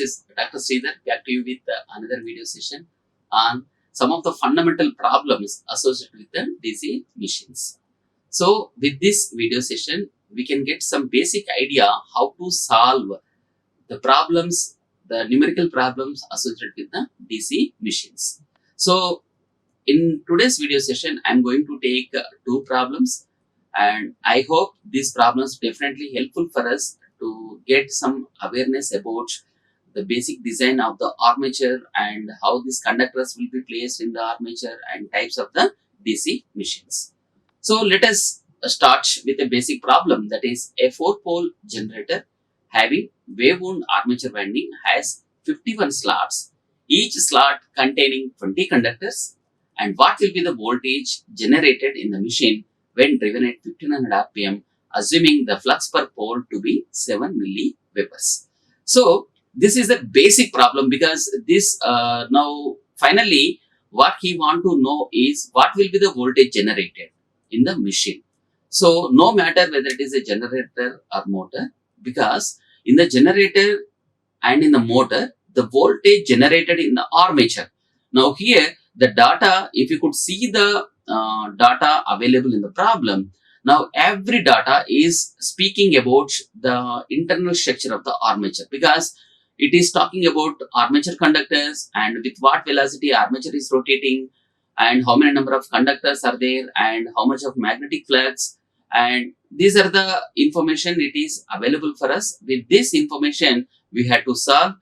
is Dr. Sridhar, back to you with another video session on some of the fundamental problems associated with the DC machines. So with this video session, we can get some basic idea how to solve the problems, the numerical problems associated with the DC machines. So in today's video session, I'm going to take two problems, and I hope these problems definitely helpful for us to get some awareness about the basic design of the armature and how these conductors will be placed in the armature and types of the DC machines. So let us start with a basic problem, that is a 4-pole generator having wave-wound armature winding has 51 slots, each slot containing 20 conductors, and what will be the voltage generated in the machine when driven at 1500 rpm, assuming the flux per pole to be 7 milliwebers. So this is a basic problem, because this now finally what he want to know is what will be the voltage generated in the machine. So no matter whether it is a generator or motor, because in the generator and in the motor, the voltage generated in the armature. Now here the data, if you could see the data available in the problem, now every data is speaking about the internal structure of the armature, because it is talking about armature conductors and with what velocity armature is rotating and how many number of conductors are there and how much of magnetic flux, and these are the information it is available for us. With this information we had to solve,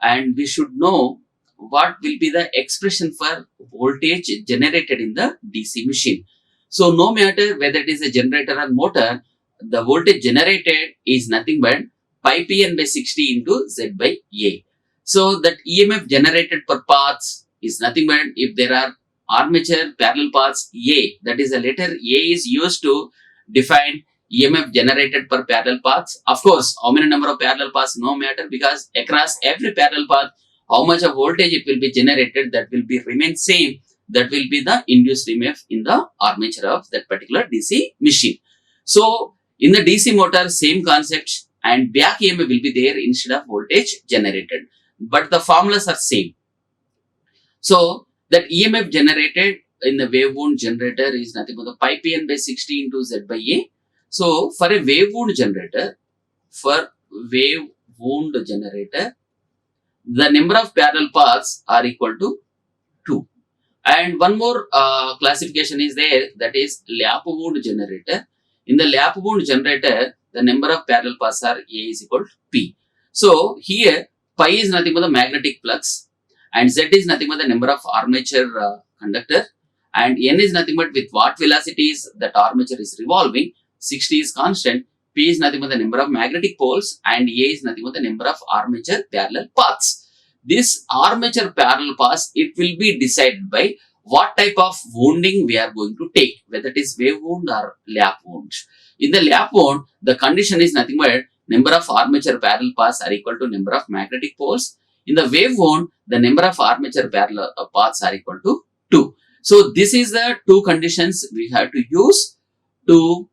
and we should know what will be the expression for voltage generated in the DC machine. So no matter whether it is a generator or motor, the voltage generated is nothing but pi p n by 60 into Z by A. So that EMF generated per paths is nothing but, if there are armature parallel paths A, that is a letter A is used to define EMF generated per parallel paths. Of course, how many number of parallel paths no matter, because across every parallel path, how much of voltage it will be generated, that will be remain same. That will be the induced EMF in the armature of that particular DC machine. So in the DC motor, same concept, and back EMF will be there instead of voltage generated, but the formulas are same. So that EMF generated in the wave wound generator is nothing but the pi p n by 60 into Z by A. So for a wave wound generator, the number of parallel paths are equal to 2. And one more classification is there, that is lap wound generator. In the lap wound generator, the number of parallel paths are A is equal to P. So here pi is nothing but the magnetic flux, and Z is nothing but the number of armature conductor, and N is nothing but with what velocities that armature is revolving. 60 is constant, P is nothing but the number of magnetic poles, and A is nothing but the number of armature parallel paths. This armature parallel paths, it will be decided by what type of wounding we are going to take, whether it is wave wound or lap wound. In the lap wound, the condition is nothing but number of armature parallel paths are equal to number of magnetic poles. In the wave wound, the number of armature parallel paths are equal to 2. So this is the two conditions we have to use to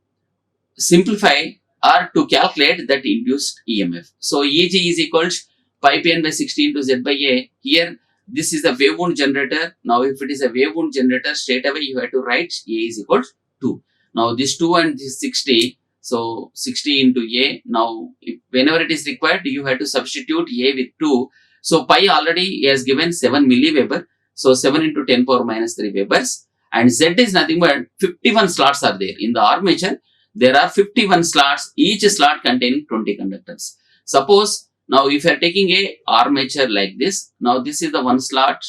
simplify or to calculate that induced EMF. So EG is equal to pi p n by 60 into Z by A. Here this is the wave wound generator. Now if it is a wave wound generator, straight away you have to write A is equal to 2. Now this 2 and this 60, so 60 into A. Now whenever it is required, you have to substitute A with 2. So pi already has given 7 milliweber. So 7 into 10 power minus 3 webers. And Z is nothing but 51 slots are there. In the armature, there are 51 slots, each slot containing 20 conductors. Suppose now if you are taking a armature like this, now this is the one slot.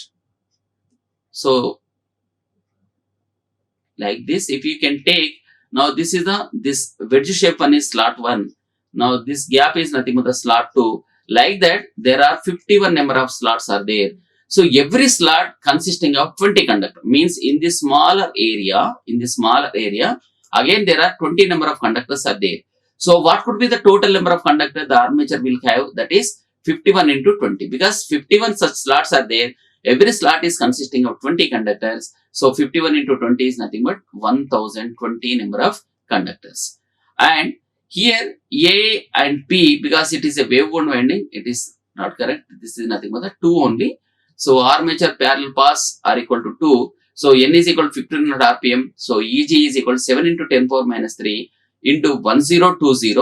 So like this, if you can take, now this is this wedge shape one is slot 1. Now this gap is nothing but the slot 2. Like that, there are 51 number of slots are there. So every slot consisting of 20 conductors, means in this smaller area, again there are 20 number of conductors are there. So what could be the total number of conductors the armature will have? That is 51 into 20, because 51 such slots are there. Every slot is consisting of 20 conductors. So 51 into 20 is nothing but 1020 number of conductors. And here A and P, because it is a wave wound winding, it is not correct. This is nothing but the 2 only. So armature parallel paths are equal to 2. So N is equal to 1500 RPM. So Eg is equal to 7 into 10 power minus 3 into 1020,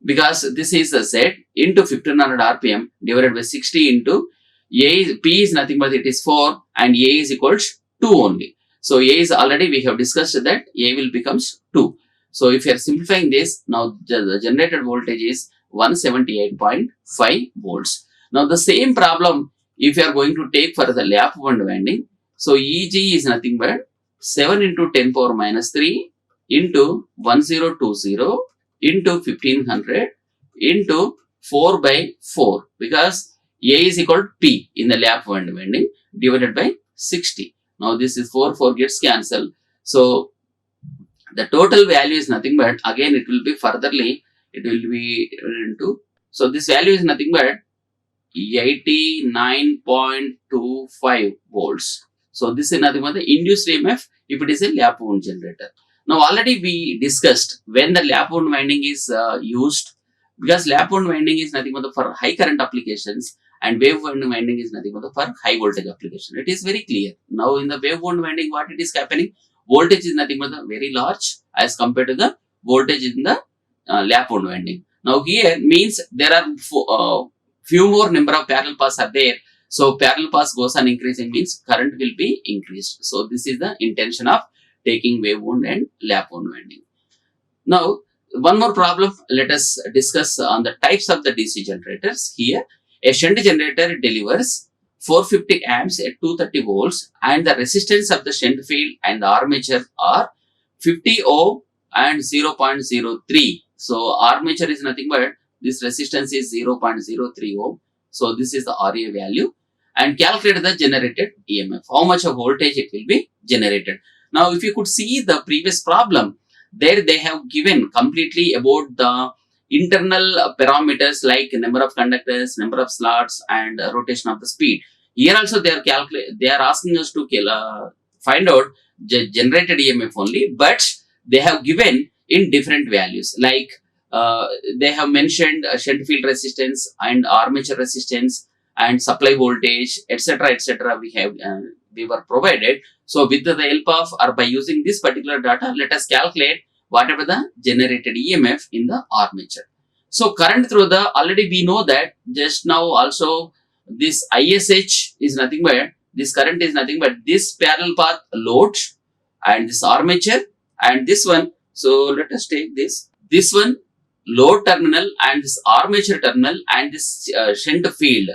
because this is the Z, into 1500 RPM divided by 60 into P is nothing but it is 4 and A is equals 2 only. So A is already we have discussed that A will becomes 2. So if you are simplifying this, now the generated voltage is 178.5 volts. Now the same problem if you are going to take for the lap wound winding, so Eg is nothing but 7 into 10 power minus 3 into 1020 into 1500 into 4 by 4, because A is equal to P in the lap wound winding divided by 60. Now this is 4 gets cancelled. So the total value is nothing but, again it will be furtherly, it will be into, so this value is nothing but 89.25 volts. So this is nothing but the induced EMF if it is a lap wound generator. Now already we discussed when the lap wound winding is used, because lap wound winding is nothing but for high current applications and wave wound winding is nothing but for high voltage application. It is very clear. Now in the wave wound winding, what it is happening? Voltage is nothing but very large as compared to the voltage in the lap wound winding. Now here means there are few more number of parallel paths are there. So parallel paths goes on increasing means current will be increased. So this is the intention of taking wave wound and lap wound winding. Now one more problem, let us discuss on the types of the DC generators. Here a shunt generator delivers 450 amps at 230 volts and the resistance of the shunt field and the armature are 50 ohm and 0.03. So armature is nothing but this resistance is 0.03 ohm. So this is the RA value, and calculate the generated EMF. How much of voltage it will be generated. Now if you could see the previous problem, there they have given completely about the internal parameters like number of conductors, number of slots and rotation of the speed. Here also they are asking us to find out generated EMF only, but they have given in different values, like they have mentioned shunt field resistance and armature resistance and supply voltage, etc., etc. We were provided. So with the help of or by using this particular data, let us calculate whatever the generated EMF in the armature. So current through the, already we know that just now also this ISH is nothing but, this current is nothing but this parallel path load and this armature and this one. So let us take this one load terminal and this armature terminal and this shunt field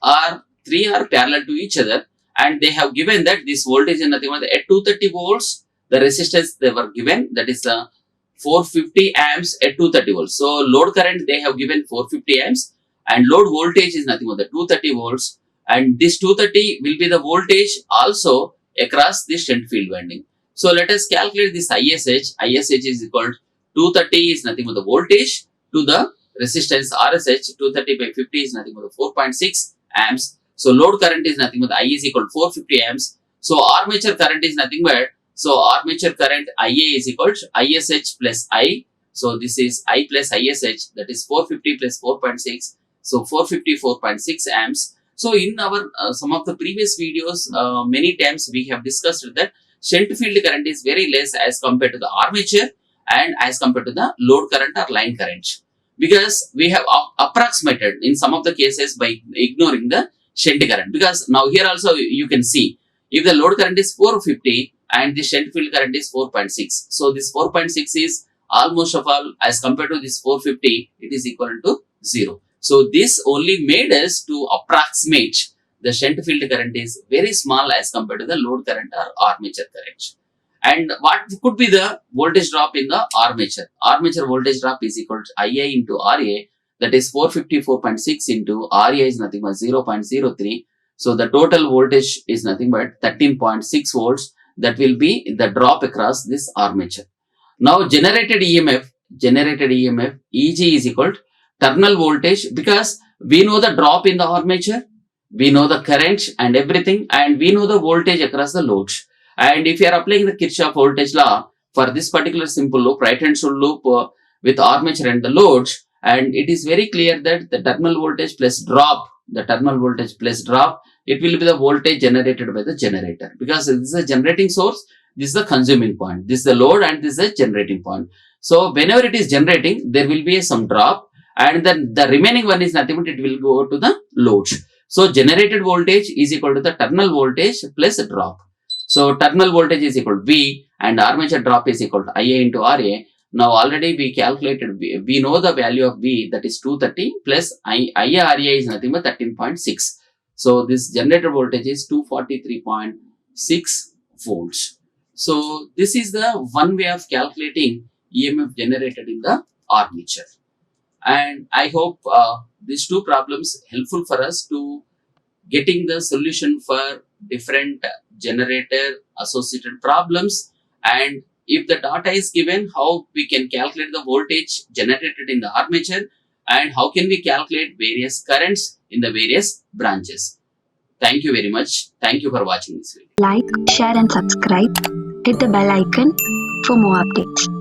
are parallel to each other, and they have given that this voltage is nothing but at 230 volts the resistance they were given, that is 450 amps at 230 volts. So load current they have given 450 amps and load voltage is nothing but the 230 volts, and this 230 will be the voltage also across this shunt field winding. So let us calculate this ISH. ISH is equal to 230 is nothing but the voltage to the resistance RSH. 230 by 50 is nothing but the 4.6 amps. So load current is nothing but the I is equal to 450 amps. So armature current is nothing but, so armature current IA is equal to ISH plus I. So this is I plus ISH, that is 450 plus 4.6. So 450 4.6 amps. So in our some of the previous videos, many times we have discussed that shunt field current is very less as compared to the armature and as compared to the load current or line current, because we have approximated in some of the cases by ignoring the shunt current. Because now here also you can see if the load current is 450 and the shunt field current is 4.6. So this 4.6 is almost of all as compared to this 450, it is equal to 0. So this only made us to approximate the shunt field current is very small as compared to the load current or armature current. And what could be the voltage drop in the armature? Armature voltage drop is equal to IA into RA, that is 454.6 into RA is nothing but 0.03. So the total voltage is nothing but 13.6 volts. That will be the drop across this armature. Now generated EMF EG is equal to terminal voltage, because we know the drop in the armature, we know the current and everything, and we know the voltage across the load. And if you are applying the Kirchhoff voltage law for this particular simple loop, right hand side loop with armature and the loads, and it is very clear that the terminal voltage plus drop, it will be the voltage generated by the generator, because this is a generating source, this is the consuming point, this is the load, and this is the generating point. So whenever it is generating, there will be some drop, and then the remaining one is nothing but it will go to the load. So generated voltage is equal to the terminal voltage plus drop. So terminal voltage is equal to V, and armature drop is equal to IA into RA. Now already we calculated, we know the value of V, that is 230 plus IA RA is nothing but 13.6. So this generator voltage is 243.6 volts. So this is the one way of calculating EMF generated in the armature. And I hope these two problems helpful for us to getting the solution for different generator associated problems. And if the data is given, how we can calculate the voltage generated in the armature, and how can we calculate various currents in the various branches. Thank you very much. Thank you for watching this video. Like, share and subscribe. Hit the bell icon for more updates.